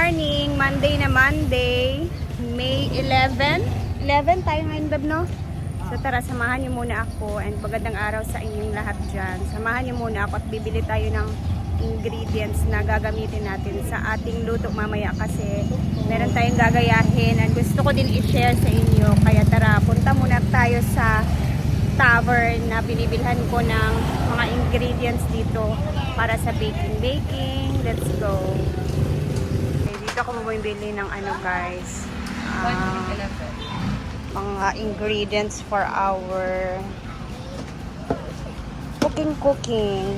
morning! Monday na Monday. May 11. 11 tayo ngayon, Beb, no? So tara, samahan niyo muna ako. And magandang araw sa inyong lahat dyan. Samahan niyo muna ako at bibili tayo ng ingredients na gagamitin natin sa ating luto mamaya. Kasi meron tayong gagayahin. And gusto ko din i-share sa inyo. Kaya tara, punta muna tayo sa tavern na binibilhan ko ng mga ingredients dito para sa baking. Let's go. Okay, dito ako bumibili ng ano, guys, mga ingredients for our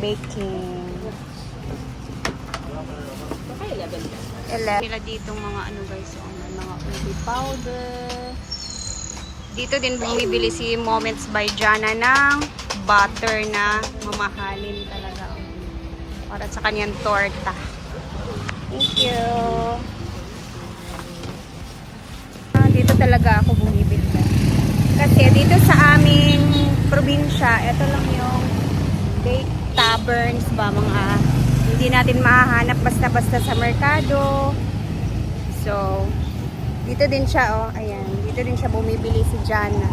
baking. 11 nila dito mga ano, guys, mga ubi powder. Dito din bumibili si Moments by Jana ng butter na mamahalin talaga para sa kanyang torta. Thank you. Dito talaga ako bumibili. Kasi dito sa aming probinsya, ito lang yung bake taverns ba, mga hindi natin mahahanap basta-basta sa merkado. So, dito din siya, oh, ayan. Dito din siya bumibili si Jana.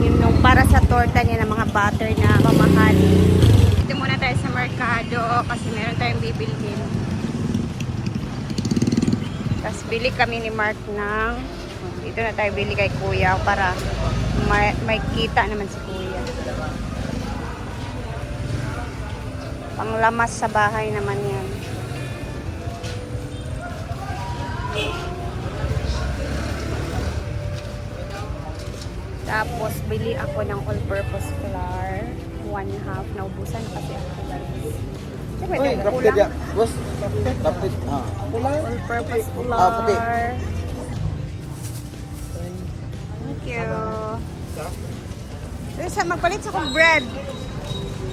Yun yung para sa torta niya ng mga butter na mamahalin. Dito muna tayo sa merkado kasi meron tayong bibilhin. Tapos bili kami ni Mark ng, dito na tayo bili kay Kuya para may kita naman si Kuya. Panglamas sa bahay naman yan. Tapos bili ako ng all-purpose flour, 1/2. Naubusan kasi ako, guys. Uy, rapid ya. Bos, rapid. All-purpose flour. Thank you. Sa magpalit sa akong bread.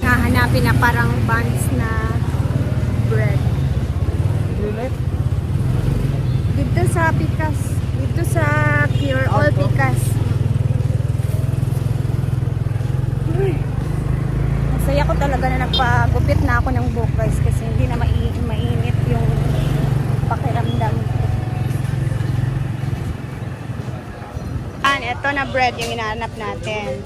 Hahanapin na parang buns na bread. Dito sa Pikas. Dito sa Pure All Pikas. Masaya ko talaga na nagpagupit na ako ng buhok, guys, kasi hindi na mainit yung pakiramdam. Ito na bread yung hinahanap natin.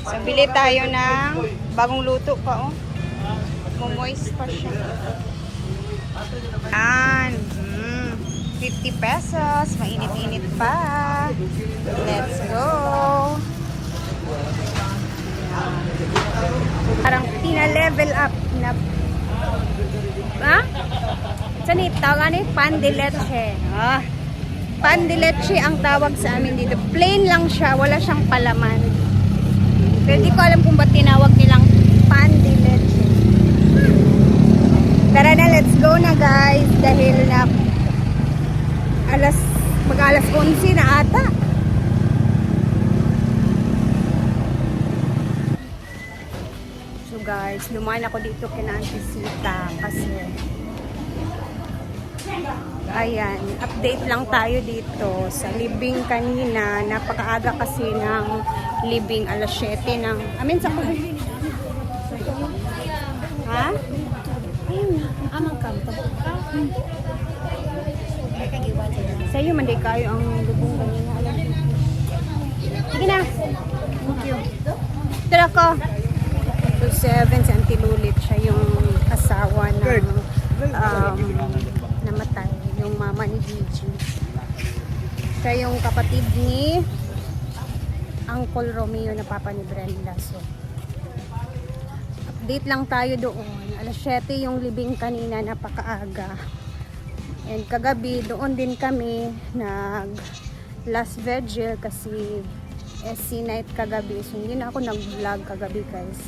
So, bili tayo ng bagong luto pa, oh. Moist pa siya. 50 pesos. Mainit-init pa. Let's go. Parang tina-level up na. Ha? Saan tawag ni? Pan de leche. Pan de leche ang tawag sa amin dito. Plain lang siya. Wala siyang palaman. Pero di ko alam kung ba't tinawag nilang pan de leche. Tara na, let's go na, guys. Dahil na mag-alas 11 na ata. So guys, lumayan ako dito kina Auntie Sita kasi ayan, update lang tayo dito sa libing kanina. Napakaaga kasi ng libing, alas 7 ng sa kulit. Ha? Ayun na, amang kampo. Sa iyo, manday kayo ang lubong kanina. Sige na. Thank you. Tara ko. 27 si Auntie Lulit. Siya yung asawa ng namatay. Yung mama ni Gigi. Siya yung kapatid ni Uncle Romeo na papa ni Brenda. So, update lang tayo doon. Alas 7 yung libing kanina, napakaaga. And kagabi, doon din kami nag last vigil kasi SC night kagabi. So, hindi na ako nag-vlog kagabi, guys.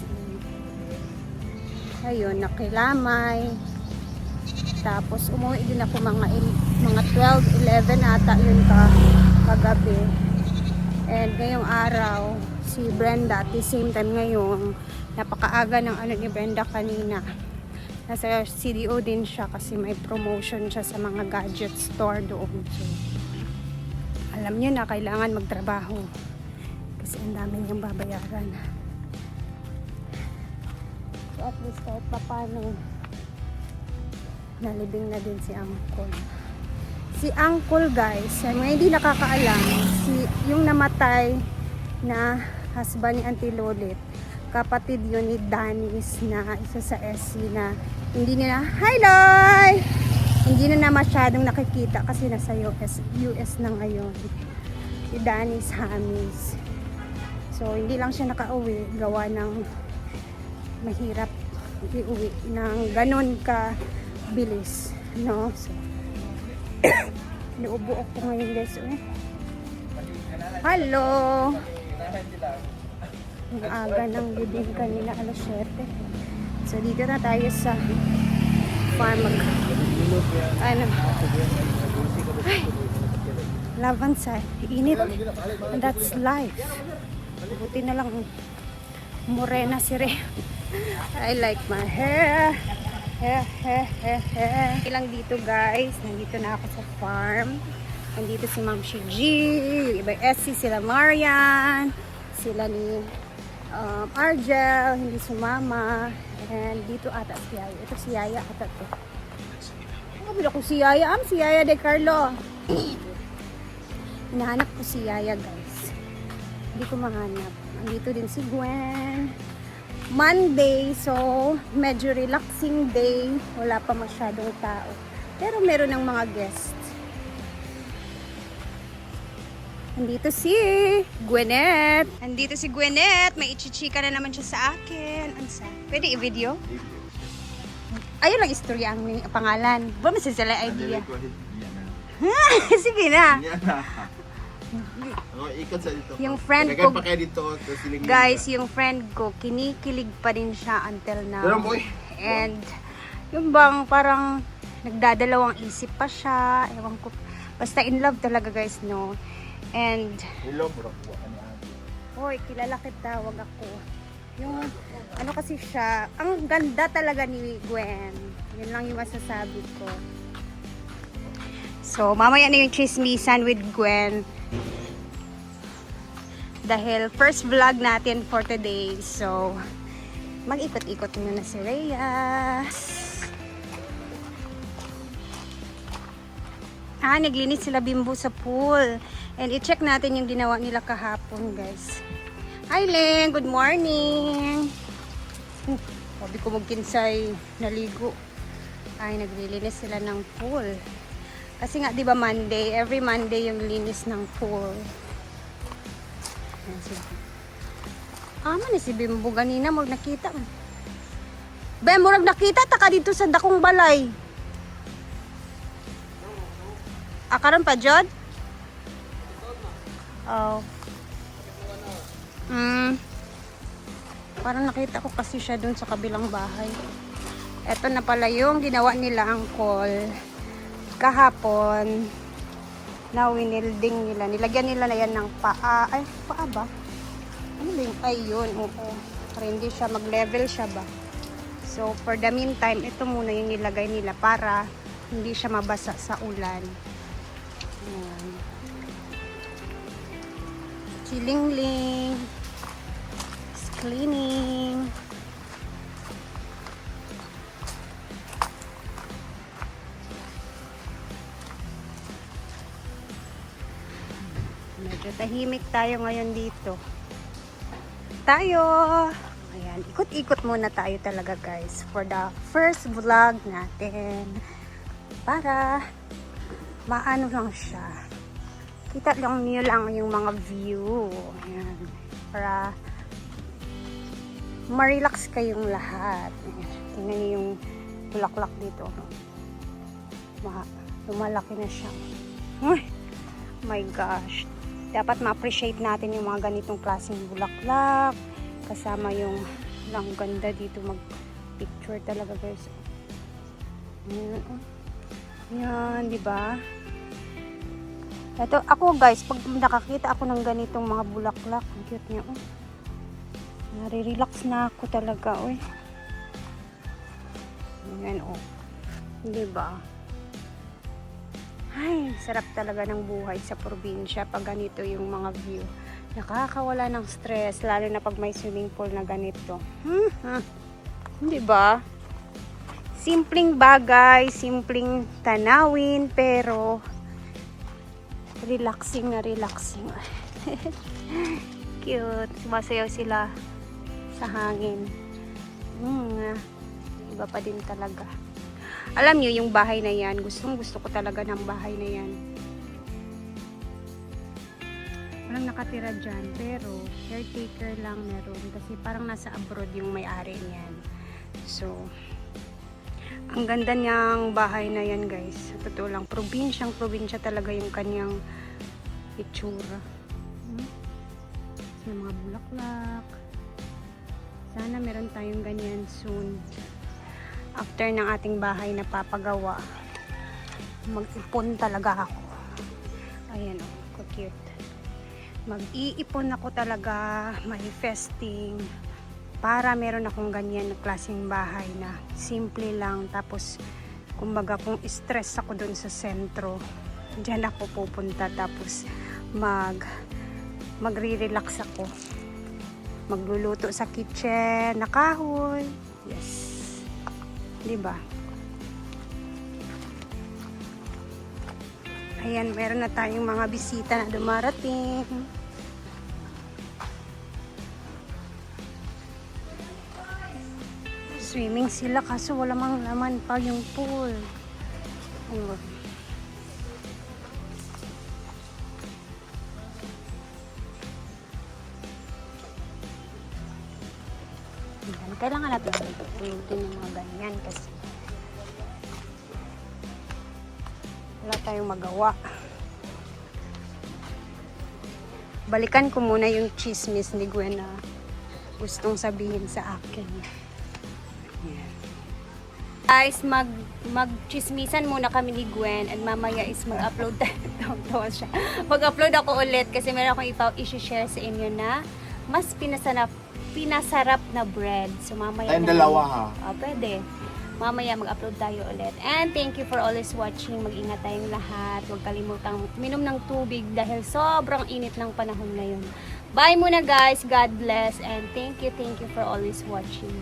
Ayun, nakilamay. Tapos umuwi din ako mga 12, 11 ata yun kagabi. And ngayong araw, si Brenda at the same time ngayon, napakaaga ng ano ni Brenda kanina. Nasa CDO din siya kasi may promotion siya sa mga gadget store doon. So, alam niyo na kailangan magtrabaho kasi ang dami niyang babayaran. So at least kahit paano nalibing na din si Uncle. Si Uncle guys, sa mga hindi nakakaalam, yung namatay na husband ni Auntie Lolit, kapatid yun ni Danis na isa sa SC na hindi nila, hi Loy! Hindi na masyadong nakikita kasi nasa US na ngayon. Si Danis Hamis. So, hindi lang siya nakauwi, gawa ng mahirap iuwi ng ganun ka bilis, no? So, naubo ako ngayon guys. Hello! Ang aga ng libing kanina, alas 7. So, dito na tayo sa farm. Ano? Ay! Laban sa init. And that's life. Buti na lang morena si Re. I like my hair. Ilang dito guys, nandito na ako sa farm. Nandito si Ma'am Shig, yung iba SC, sila Marian, sila ni Argel, hindi sumama. And dito ata si Yaya. Ito si Yaya ata to. Kabila ko si Yaya. Si Yaya de Carlo. Hinahanap ko si Yaya guys. Hindi ko mahanap. Nandito din si Gwen. Monday, so medyo relaxing day. Wala pa masyadong tao. Pero meron ng mga guests. Andito si Gwyneth. Andito si Gwyneth. May ichichika na naman siya sa akin. Ansa? Pwede i-video? Ayun lang istorya ang pangalan. Ba masasala idea? Sige na. Ikot sa dito. Yung friend ko, pa kayo dito. guys, yung friend ko, kinikilig pa rin siya until now. And, yung bang parang nagdadalawang isip pa siya. Ewan ko. Basta in love talaga guys, no? And, Hello bro. hoy, kilala kita, wag ako. Yung, ano kasi siya, ang ganda talaga ni Gwen. Yun lang yung masasabi ko. So, mamaya na yung chismisan with Gwen. Dahil first vlog natin for today. So, mag-ikot-ikot muna si Rhea. Naglinis sila Bimbo sa pool. And i-check natin yung ginawa nila kahapon, guys. Hi, Len! Good morning! Sabi ko magkinsay naligo. Ay, naglilinis sila ng pool. Kasi nga, di ba Monday? Every Monday yung linis ng pool. Man, si Bimbo ganina, murag nakita. Murag nakita, taka dito sa dakong balay. Akaran pa, Jod? Oh. Parang nakita ko kasi siya dun sa kabilang bahay. Ito na pala yung ginawa nila ang call kahapon na winilding nila. Nilagyan nila na yan ng paa. Ay, paa ba? Ano ba yung? Ay, yun. Oo. Para hindi siya mag-level siya ba? So, for the meantime, ito muna yung nilagay nila para hindi siya mabasa sa ulan. Ayan. Chilingling. Cleaning. Medyo tahimik tayo ngayon dito. Ayan, ikot-ikot muna tayo talaga guys for the first vlog natin. Para maano lang siya. Kita lang niyo lang yung mga view. Ayan. Para ma-relax kayong lahat. Ayan. Tingnan niyo yung bulaklak dito. Lumalaki na siya. Uy, my gosh. Dapat ma-appreciate natin yung mga ganitong klaseng bulaklak. Kasama yung lang ganda dito mag-picture talaga guys. Yan, di ba? Ito, ako guys, pag nakakita ako ng ganitong mga bulaklak, ang cute niya. Nare-relax na ako talaga. Yan, di ba? Ay, sarap talaga ng buhay sa probinsya pag ganito yung mga view. Nakakawala ng stress, lalo na pag may swimming pool na ganito. Hindi ba? Simpleng bagay, simpleng tanawin, pero Relaxing na relaxing. Cute. Sumasayaw sila sa hangin. Iba pa din talaga. Alam nyo, yung bahay na yan, gusto ko talaga ng bahay na yan. Walang nakatira dyan, pero caretaker lang meron. Kasi parang nasa abroad yung may-ari niyan. So, ang ganda niyang bahay na yan, guys. Sa totoo lang, probinsya talaga yung kanyang itsura. May mga bulaklak. Sana meron tayong ganyan soon. After ng ating bahay na papagawa, mag-ipon talaga ako. Ayan o, cute. Mag-iipon ako talaga, manifesting, para meron akong ganyan na klaseng bahay na simple lang. Tapos, kumbaga kung stress ako dun sa sentro, dyan ako pupunta. Tapos, magre-relax ako. Magluluto sa kitchen, nakahoy. Yes. Diba? Ayan, meron na tayong mga bisita na dumarating. Swimming sila kaso wala mang laman pa yung pool. Ayun. Kailangan natin pulutin yung mga ganyan kasi wala tayong magawa. Balikan ko muna yung chismis ni Gwen na gustong sabihin sa akin. Yeah. Guys, mag-chismisan muna kami ni Gwen and mamaya is mag-upload tayo. Mag-upload ako ulit kasi meron akong i-share sa inyo na mas pinasarap na bread. So mamaya Tayong dalawa ha. Pwede. Mamaya mag-upload tayo ulit. And thank you for always watching. Mag-ingat tayong lahat. Huwag kalimutang minom ng tubig dahil sobrang init ng panahon ngayon. Bye muna guys. God bless and thank you for always watching.